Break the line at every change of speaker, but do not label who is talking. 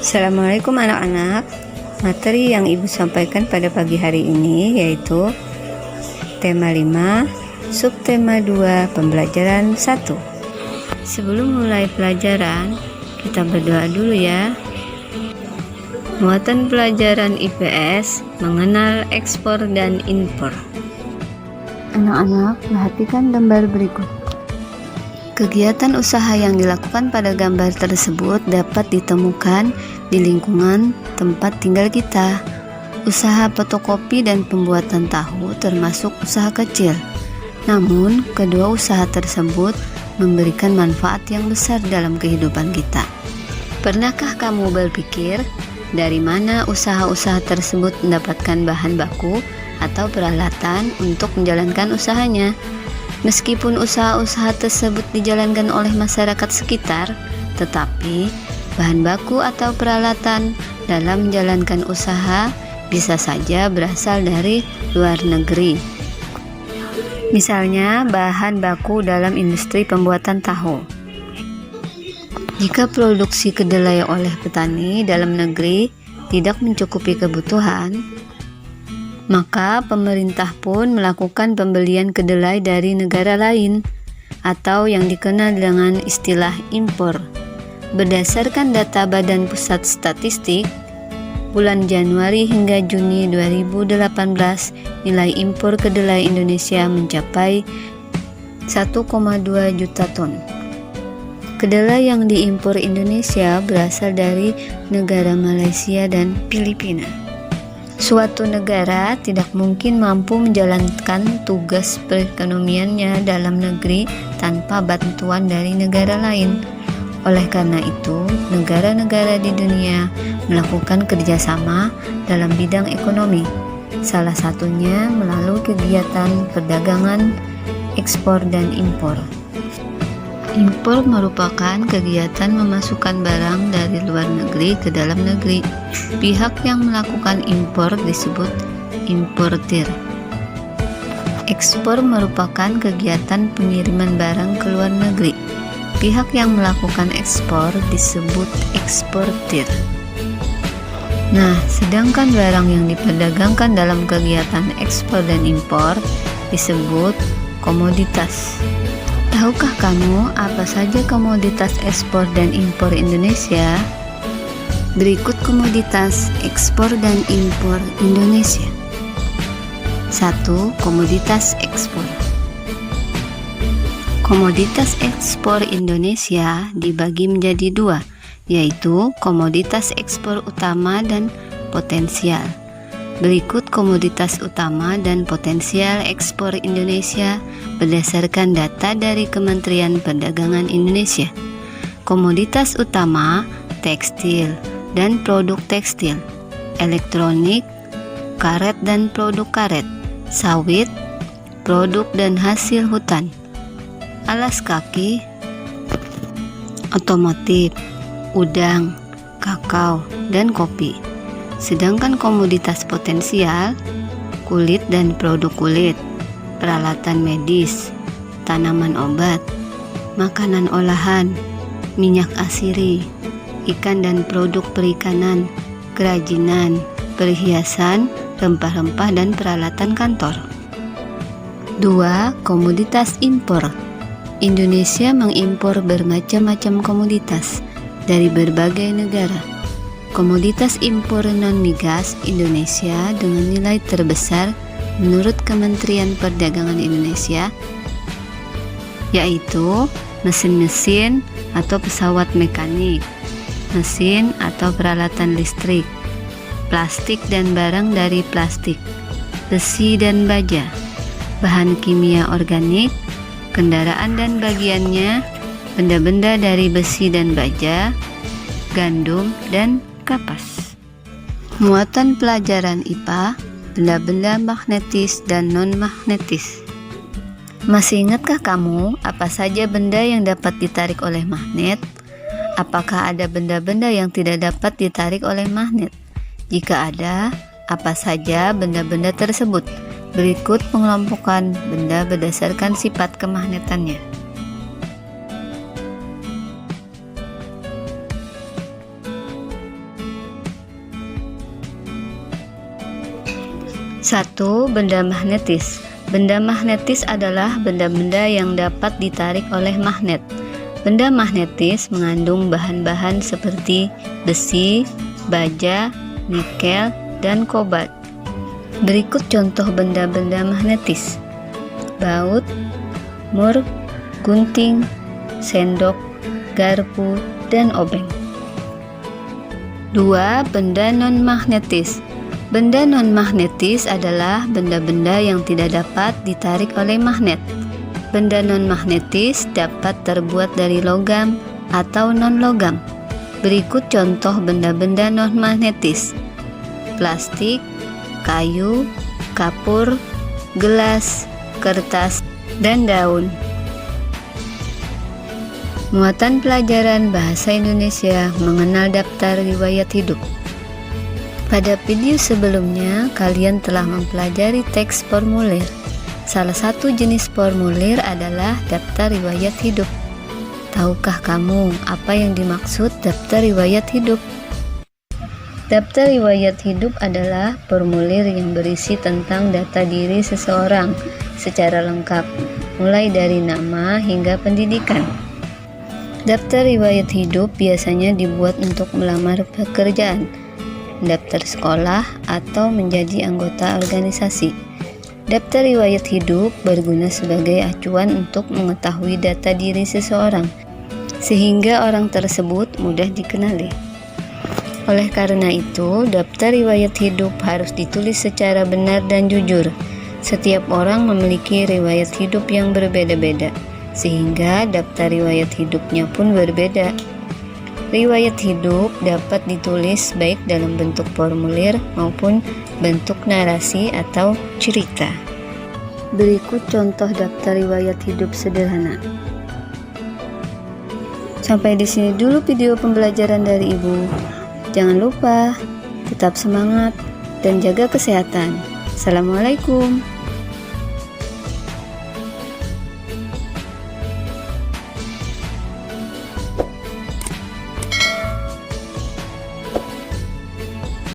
Assalamualaikum anak-anak. Materi yang Ibu sampaikan pada pagi hari ini yaitu tema 5, subtema 2, pembelajaran 1. Sebelum mulai pelajaran, kita berdoa dulu ya. Muatan pelajaran IPS mengenal ekspor dan impor. Anak-anak, perhatikan gambar berikut. Kegiatan usaha yang dilakukan pada gambar tersebut dapat ditemukan di lingkungan tempat tinggal kita. Usaha fotokopi dan pembuatan tahu termasuk usaha kecil. Namun, kedua usaha tersebut memberikan manfaat yang besar dalam kehidupan kita. Pernahkah kamu berpikir dari mana usaha-usaha tersebut mendapatkan bahan baku atau peralatan untuk menjalankan usahanya? Meskipun usaha-usaha tersebut dijalankan oleh masyarakat sekitar, tetapi bahan baku atau peralatan dalam menjalankan usaha bisa saja berasal dari luar negeri. Misalnya, bahan baku dalam industri pembuatan tahu. Jika produksi kedelai oleh petani dalam negeri tidak mencukupi kebutuhan, maka pemerintah pun melakukan pembelian kedelai dari negara lain atau yang dikenal dengan istilah impor. Berdasarkan data Badan Pusat Statistik, bulan Januari hingga Juni 2018, nilai impor kedelai Indonesia mencapai 1,2 juta ton. Kedelai yang diimpor Indonesia berasal dari negara Malaysia dan Filipina. Suatu negara tidak mungkin mampu menjalankan tugas perekonomiannya dalam negeri tanpa bantuan dari negara lain. Oleh karena itu, negara-negara di dunia melakukan kerjasama dalam bidang ekonomi, salah satunya melalui kegiatan perdagangan, ekspor, dan impor. Impor merupakan kegiatan memasukkan barang dari luar negeri ke dalam negeri. Pihak yang melakukan impor disebut importir. Ekspor merupakan kegiatan pengiriman barang ke luar negeri. Pihak yang melakukan ekspor disebut eksportir. Nah, sedangkan barang yang diperdagangkan dalam kegiatan ekspor dan impor disebut komoditas. Tahukah kamu apa saja komoditas ekspor dan impor Indonesia? Berikut komoditas ekspor dan impor Indonesia. 1. Komoditas ekspor. Komoditas ekspor Indonesia dibagi menjadi dua, yaitu komoditas ekspor utama dan potensial. Berikut komoditas utama dan potensial ekspor Indonesia berdasarkan data dari Kementerian Perdagangan Indonesia. Komoditas utama tekstil dan produk tekstil, elektronik, karet dan produk karet, sawit, produk dan hasil hutan, alas kaki, otomotif, udang, kakao, dan kopi. Sedangkan komoditas potensial, kulit dan produk kulit, peralatan medis, tanaman obat, makanan olahan, minyak asiri, ikan dan produk perikanan, kerajinan, perhiasan, rempah-rempah, dan peralatan kantor. 2. Komoditas impor. Indonesia mengimpor bermacam-macam komoditas dari berbagai negara. Komoditas impor non-migas Indonesia dengan nilai terbesar menurut Kementerian Perdagangan Indonesia yaitu mesin-mesin atau pesawat mekanik, mesin atau peralatan listrik, plastik dan barang dari plastik, besi dan baja, bahan kimia organik, kendaraan dan bagiannya, benda-benda dari besi dan baja, gandum, dan kapas. Muatan pelajaran IPA, benda-benda magnetis dan non-magnetis. Masih ingatkah kamu apa saja benda yang dapat ditarik oleh magnet? Apakah ada benda-benda yang tidak dapat ditarik oleh magnet? Jika ada, apa saja benda-benda tersebut? Berikut pengelompokan benda berdasarkan sifat kemagnetannya. 1. Benda magnetis. Benda magnetis adalah benda-benda yang dapat ditarik oleh magnet. Benda magnetis mengandung bahan-bahan seperti besi, baja, nikel, dan kobalt. Berikut contoh benda-benda magnetis: baut, mur, gunting, sendok, garpu, dan obeng. 2. Benda non-magnetis. Benda non-magnetis adalah benda-benda yang tidak dapat ditarik oleh magnet. Benda non-magnetis dapat terbuat dari logam atau non-logam. Berikut contoh benda-benda non-magnetis: plastik, kayu, kapur, gelas, kertas, dan daun. Muatan pelajaran Bahasa Indonesia mengenal daftar riwayat hidup. Pada video sebelumnya, kalian telah mempelajari teks formulir. Salah satu jenis formulir adalah daftar riwayat hidup. Tahukah kamu apa yang dimaksud daftar riwayat hidup? Daftar riwayat hidup adalah formulir yang berisi tentang data diri seseorang secara lengkap, mulai dari nama hingga pendidikan. Daftar riwayat hidup biasanya dibuat untuk melamar pekerjaan, daftar sekolah, atau menjadi anggota organisasi. Daftar riwayat hidup berguna sebagai acuan untuk mengetahui data diri seseorang, sehingga orang tersebut mudah dikenali. Oleh karena itu, daftar riwayat hidup harus ditulis secara benar dan jujur. Setiap orang memiliki riwayat hidup yang berbeda-beda, sehingga daftar riwayat hidupnya pun berbeda. Riwayat hidup dapat ditulis baik dalam bentuk formulir maupun bentuk narasi atau cerita. Berikut contoh daftar riwayat hidup sederhana. Sampai di sini dulu video pembelajaran dari Ibu. Jangan lupa tetap semangat dan jaga kesehatan. Assalamualaikum.